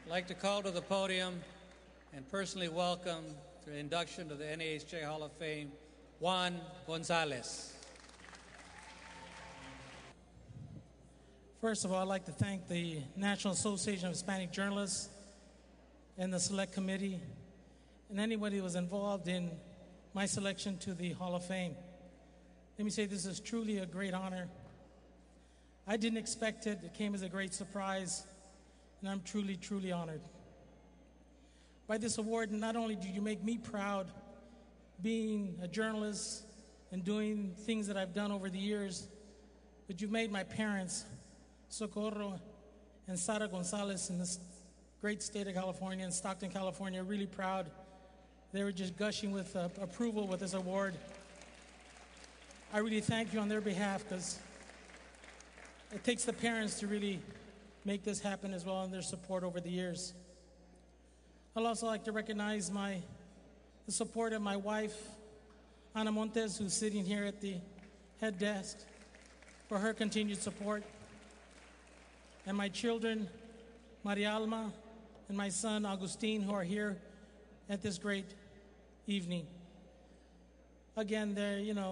I'd like to call to the podium and personally welcome to the induction to the NAHJ Hall of Fame, Juan Gonzales. First of all, I'd like to thank the National Association of Hispanic Journalists and the Select Committee and anybody who was involved in my selection to the Hall of Fame. Let me say this is truly a great honor. I didn't expect it. It came as a great surprise, and I'm truly, truly honored. By this award, not only do you make me proud being a journalist and doing things that I've done over the years, but you've made my parents, Socorro and Sara Gonzales, in this great state of California, in Stockton, California, really proud. They were just gushing with approval with this award. I really thank you on their behalf, because it takes the parents to really make this happen as well, and their support over the years. I'd also like to recognize the support of my wife, Ana Montes, who's sitting here at the head desk, for her continued support, and my children, Maria Alma and my son, Agustin, who are here at this great evening. Again,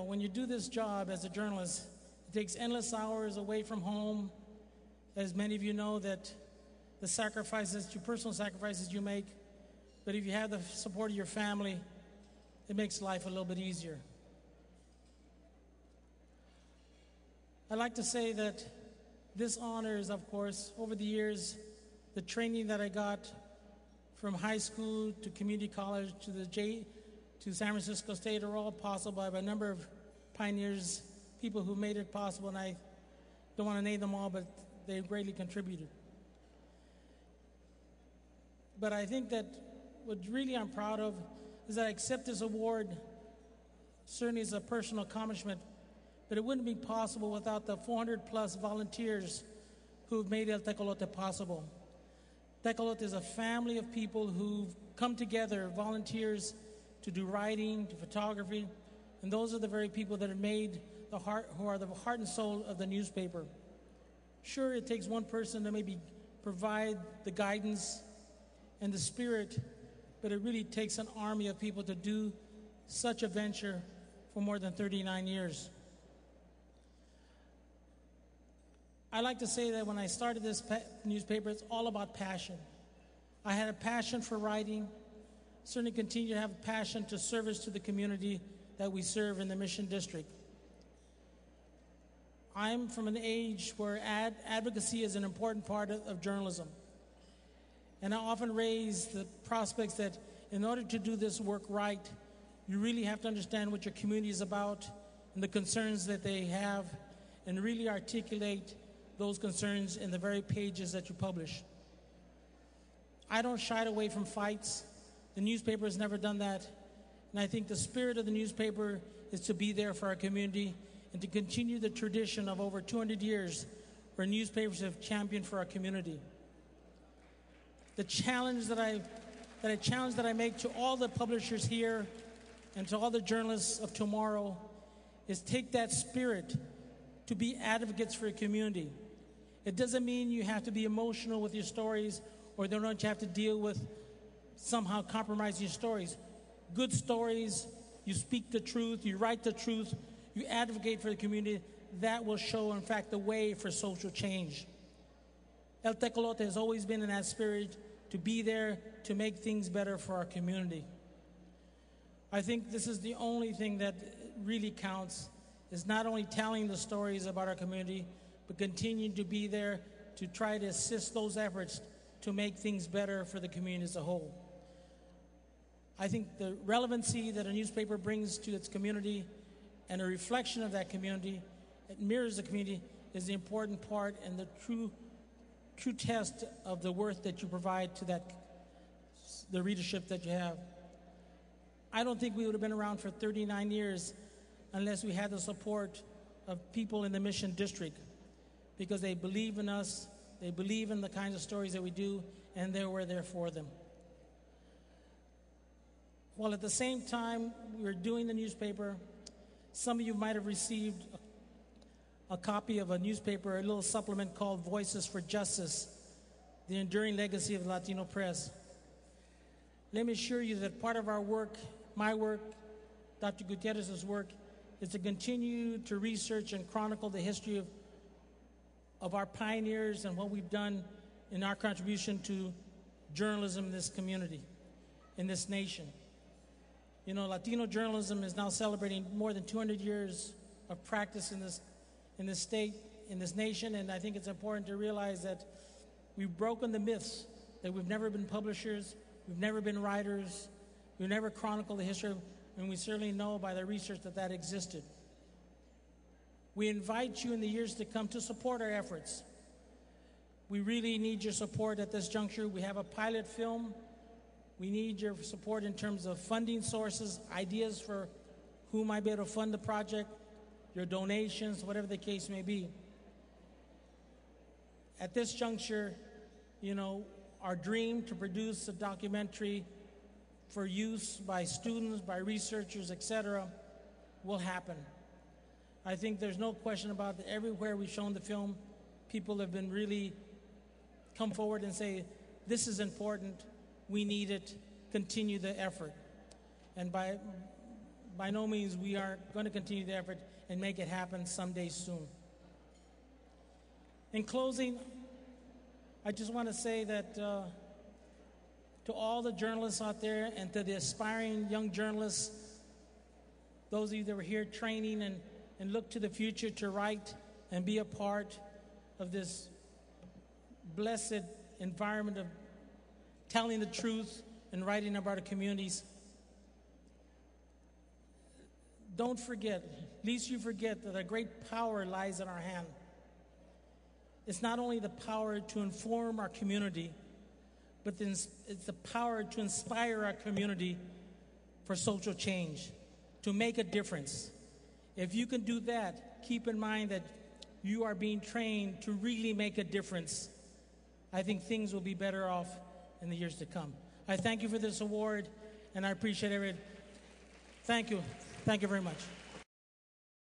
when you do this job as a journalist, it takes endless hours away from home. As many of you know, that the personal sacrifices you make, but if you have the support of your family, it makes life a little bit easier. I'd like to say that this honor is, of course, over the years, the training that I got from high school to community college to San Francisco State are all possible by a number of pioneers, people who made it possible, and I don't want to name them all, but they greatly contributed. But I think that what really I'm proud of is that I accept this award, certainly as a personal accomplishment, but it wouldn't be possible without the 400 plus volunteers who've made El Tecolote possible. Tecolote is a family of people who've come together, volunteers, to do writing, to photography, and those are the very people that have made who are the heart and soul of the newspaper. Sure, it takes one person to maybe provide the guidance and the spirit, but it really takes an army of people to do such a venture for more than 39 years. I like to say that when I started this newspaper, it's all about passion. I had a passion for writing, certainly continue to have a passion to service to the community that we serve in the Mission District. I'm from an age where advocacy is an important part of journalism. And I often raise the prospects that in order to do this work right, you really have to understand what your community is about and the concerns that they have, and really articulate those concerns in the very pages that you publish. I don't shy away from fights. The newspaper has never done that. And I think the spirit of the newspaper is to be there for our community and to continue the tradition of over 200 years where newspapers have championed for our community. The challenge that I make to all the publishers here and to all the journalists of tomorrow is take that spirit to be advocates for your community. It doesn't mean you have to be emotional with your stories, or they don't have to deal with somehow compromising your stories. Good stories, you speak the truth, you write the truth, you advocate for the community. That will show, in fact, the way for social change. El Tecolote has always been in that spirit, to be there to make things better for our community. I think this is the only thing that really counts, is not only telling the stories about our community, but continuing to be there to try to assist those efforts to make things better for the community as a whole. I think the relevancy that a newspaper brings to its community and a reflection of that community, it mirrors the community, is the important part and the true test of the worth that you provide to the readership that you have. I don't think we would have been around for 39 years unless we had the support of people in the Mission District, because they believe in us, they believe in the kinds of stories that we do, and we're there for them. While at the same time we were doing the newspaper, some of you might have received a copy of a newspaper, a little supplement called Voices for Justice, the enduring legacy of the Latino press. Let me assure you that part of our work, my work, Dr. Gutierrez's work, is to continue to research and chronicle the history of our pioneers and what we've done in our contribution to journalism in this community, in this nation. You know, Latino journalism is now celebrating more than 200 years of practice in this state, in this nation, and I think it's important to realize that we've broken the myths that we've never been publishers, we've never been writers, we've never chronicled the history, and we certainly know by the research that existed. We invite you in the years to come to support our efforts. We really need your support at this juncture. We have a pilot film. We need your support in terms of funding sources, ideas for who might be able to fund the project, your donations, whatever the case may be. At this juncture, you know, our dream to produce a documentary for use by students, by researchers, etc., will happen. I think there's no question about that. Everywhere we've shown the film, people have been really come forward and say, this is important, we need it, continue the effort. And by no means we are going to continue the effort and make it happen someday soon. In closing, I just want to say that to all the journalists out there and to the aspiring young journalists, those of you that were here training and look to the future to write and be a part of this blessed environment of telling the truth and writing about our communities. Don't forget, lest you forget, that a great power lies in our hand. It's not only the power to inform our community, but it's the power to inspire our community for social change, to make a difference. If you can do that, keep in mind that you are being trained to really make a difference. I think things will be better off in the years to come. I thank you for this award, and I appreciate it. Thank you. Thank you very much.